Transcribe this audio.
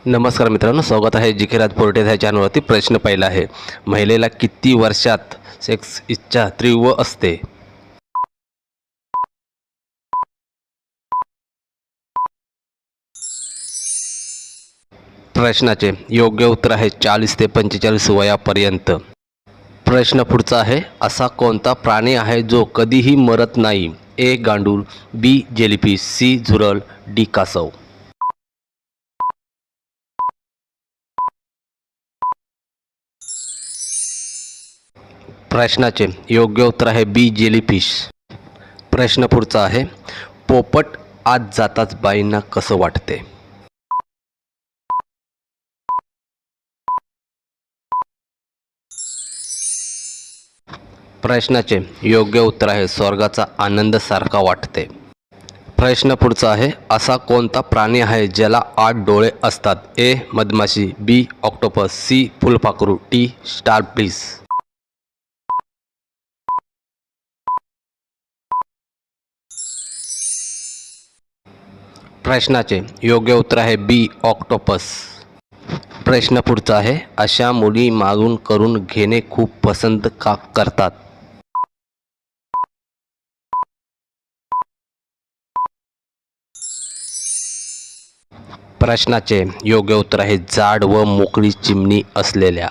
नमस्कार मित्रांनो, स्वागत आहे जी के राज पोर्टे ह्या चॅनलवरती. प्रश्न पहिला आहे, महिलेला किती वर्षात सेक्स इच्छा तीव्र असते? प्रश्नाचे योग्य उत्तर आहे 40 ते 45 वयापर्यंत. प्रश्न पुढचा आहे, असा कोणता प्राणी आहे जो कधीही मरत नाही? ए गांडूळ, बी जेलीफिश, सी झुरळ, डी कासव. प्रश्नाचे योग्य उत्तर आहे बी जेलीफिश. प्रश्न पुढचा आहे, पोपट आत जाताच बाईंना कसं वाटते? प्रश्नाचे योग्य उत्तर आहे स्वर्गाचा आनंद सारखा वाटते. प्रश्न पुढचा आहे, असा कोणता प्राणी आहे ज्याला 8 डोळे असतात? ए मधमाशी, बी ऑक्टोपस, सी फुलपाखरू, डी स्टारफिश. प्रश्नाचे योग्य उत्तर आहे बी ऑक्टोपस. प्रश्न पुढचा आहे, अशा मुली मागून करून घेणे खूप पसंत का करतात? प्रश्नाचे योग्य उत्तर आहे जाड व मोकळी चिमणी असलेल्या.